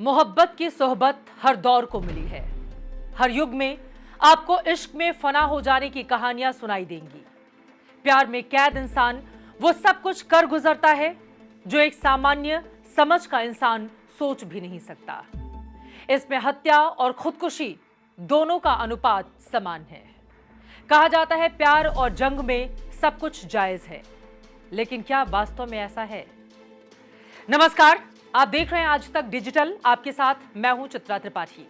मोहब्बत की सोहबत हर दौर को मिली है। हर युग में आपको इश्क में फना हो जाने की कहानियां सुनाई देंगी। प्यार में कैद इंसान वो सब कुछ कर गुजरता है जो एक सामान्य समझ का इंसान सोच भी नहीं सकता। इसमें हत्या और खुदकुशी दोनों का अनुपात समान है। कहा जाता है प्यार और जंग में सब कुछ जायज है, लेकिन क्या वास्तव में ऐसा है? नमस्कार, आप देख रहे हैं आज तक डिजिटल। आपके साथ मैं हूं चित्रा त्रिपाठी।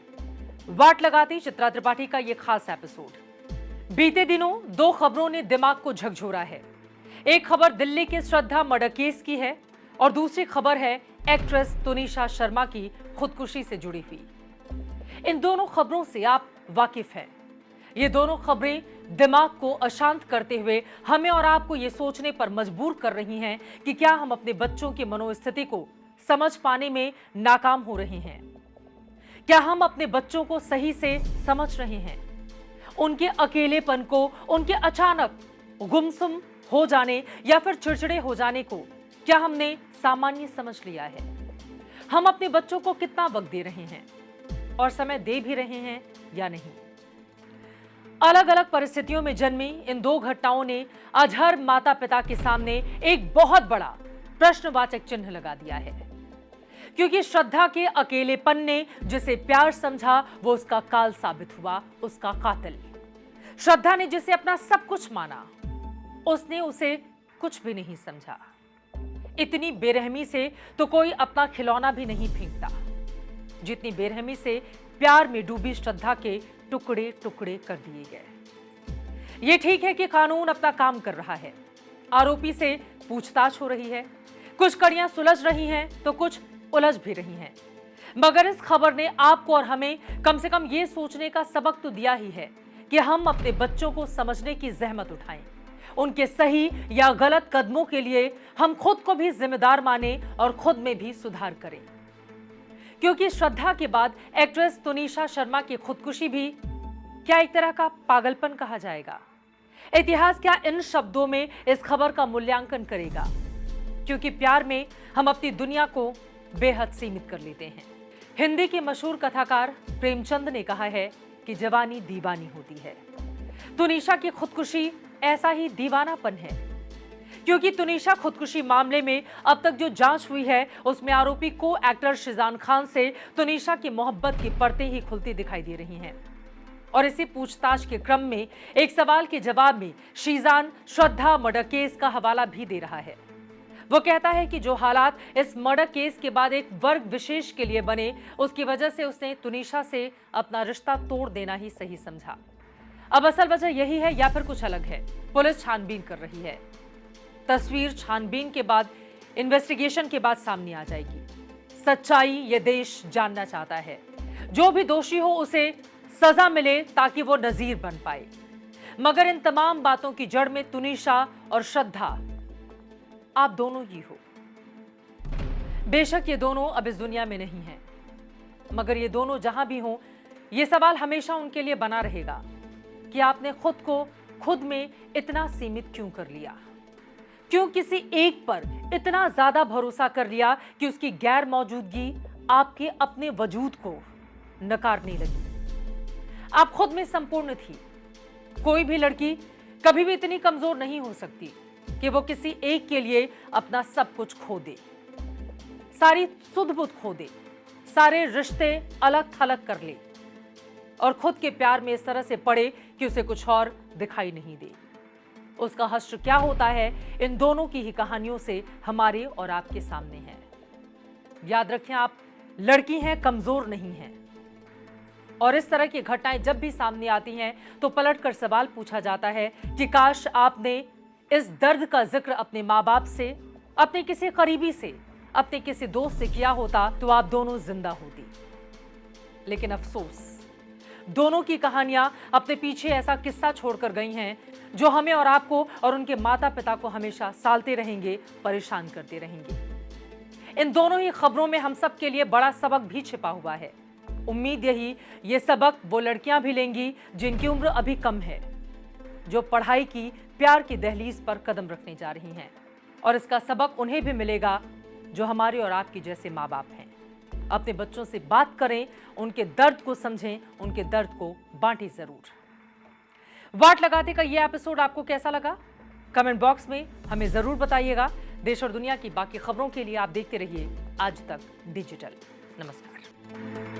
वाट लगाती चित्रा त्रिपाठी का यह खास एपिसोड। बीते दिनों दो खबरों ने दिमाग को झकझोरा है। एक खबर दिल्ली के श्रद्धा मर्डर केस की है और दूसरी खबर है एक्ट्रेस तुनिशा शर्मा की खुदकुशी से जुड़ी हुई। इन दोनों खबरों से आप वाकिफ हैं। ये दोनों खबरें दिमाग को अशांत करते हुए हमें और आपको ये सोचने पर मजबूर कर रही हैं कि क्या हम अपने बच्चों की मनोस्थिति को समझ पाने में नाकाम हो रहे हैं? क्या हम अपने बच्चों को सही से समझ रहे हैं? उनके अकेलेपन को, उनके अचानक गुमसुम हो जाने या फिर चिड़चिड़े हो जाने को क्या हमने सामान्य समझ लिया है? हम अपने बच्चों को कितना वक्त दे रहे हैं और समय दे भी रहे हैं या नहीं? अलग अलग परिस्थितियों में जन्मी इन दो घटनाओं ने आज हर माता पिता के सामने एक बहुत बड़ा प्रश्नवाचक चिन्ह लगा दिया है, क्योंकि श्रद्धा के अकेलेपन ने जिसे प्यार समझा वो उसका काल साबित हुआ, उसका कातिल। श्रद्धा ने जिसे अपना सब कुछ माना, उसने उसे कुछ भी नहीं समझा। इतनी बेरहमी से तो कोई अपना खिलौना भी नहीं फेंकता जितनी बेरहमी से प्यार में डूबी श्रद्धा के टुकड़े टुकड़े कर दिए गए। यह ठीक है कि कानून अपना काम कर रहा है, आरोपी से पूछताछ हो रही है, कुछ कड़ियां सुलझ रही हैं तो कुछ उलझ भी रही हैं। मगर इस खबर ने आपको और हमें कम से कम यह सोचने का सबक तो दिया ही है कि हम अपने बच्चों को समझने की जहमत उठाएं। उनके सही या गलत कदमों के लिए हम खुद को भी जिम्मेदार माने और खुद में भी सुधार करें, क्योंकि श्रद्धा के बाद एक्ट्रेस तुनिशा शर्मा की खुदकुशी भी क्या एक तरह का पागलपन कहा जाएगा? इतिहास क्या इन शब्दों में इस खबर का मूल्यांकन करेगा? क्योंकि प्यार में हम अपनी दुनिया को बेहद सीमित कर लेते हैं। हिंदी के मशहूर कथाकार प्रेमचंद ने कहा है कि जवानी दीवानी होती है। तुनिशा की खुदकुशी ऐसा ही दीवानापन है, क्योंकि तुनिशा खुदकुशी मामले में अब तक जो जांच हुई है उसमें आरोपी को एक्टर शिजान खान से तुनिशा की मोहब्बत की परतें ही खुलती दिखाई दे रही हैं। और इसी पूछताछ के क्रम में एक सवाल के जवाब में शिजान श्रद्धा मर्डर केस का हवाला भी दे रहा है। वो कहता है कि जो हालात इस मर्डर केस के बाद एक वर्ग विशेष के लिए बने, उसकी वजह से उसने तुनिशा से अपना रिश्ता तोड़ देना ही सही समझा। अब असल वजह यही है या फिर कुछ अलग है? पुलिस छानबीन कर रही है। तस्वीर छानबीन के बाद, इन्वेस्टिगेशन के बाद सामने आ जाएगी। सच्चाई ये देश जानना चाहता है। जो भी दोषी हो उसे सजा मिले ताकि वो नजीर बन पाए। मगर इन तमाम बातों की जड़ में तुनिशा और श्रद्धा आप दोनों ही हो। बेशक ये दोनों अब इस दुनिया में नहीं हैं, मगर ये दोनों जहां भी हों, ये सवाल हमेशा उनके लिए बना रहेगा कि आपने खुद को खुद में इतना सीमित क्यों कर लिया? क्यों किसी एक पर इतना ज्यादा भरोसा कर लिया कि उसकी गैर मौजूदगी आपके अपने वजूद को नकारने लगी? आप खुद में संपूर्ण थी। कोई भी लड़की कभी भी इतनी कमजोर नहीं हो सकती कि वो किसी एक के लिए अपना सब कुछ खो दे, सारी सुध-बुध खो दे, सारे रिश्ते अलग थलग कर ले और खुद के प्यार में इस तरह से पड़े कि उसे कुछ और दिखाई नहीं दे। उसका हश्र क्या होता है, इन दोनों की ही कहानियों से हमारे और आपके सामने है। याद रखें, आप लड़की हैं, कमजोर नहीं हैं। और इस तरह की घटनाएं जब भी सामने आती हैं तो पलटकर सवाल पूछा जाता है कि काश आपने इस दर्द का जिक्र अपने माँ बाप से, अपने किसी करीबी से, अपने किसी दोस्त से किया होता तो आप दोनों जिंदा होती। लेकिन अफसोस, दोनों की कहानियां अपने पीछे ऐसा किस्सा छोड़कर गई हैं जो हमें और आपको और उनके माता पिता को हमेशा सालते रहेंगे, परेशान करते रहेंगे। इन दोनों ही खबरों में हम सब के लिए बड़ा सबक भी छिपा हुआ है। उम्मीद यही, ये सबक वो लड़कियां भी लेंगी जिनकी उम्र अभी कम है, जो पढ़ाई की, प्यार की दहलीज पर कदम रखने जा रही हैं। और इसका सबक उन्हें भी मिलेगा जो हमारे और आपके जैसे माँ बाप हैं। अपने बच्चों से बात करें, उनके दर्द को समझें, उनके दर्द को बांटें जरूर। वाट लगाते का ये एपिसोड आपको कैसा लगा? कमेंट बॉक्स में हमें जरूर बताइएगा। देश और दुनिया की बाकी खबरों के लिए आप देखते रहिए आज तक डिजिटल। नमस्कार।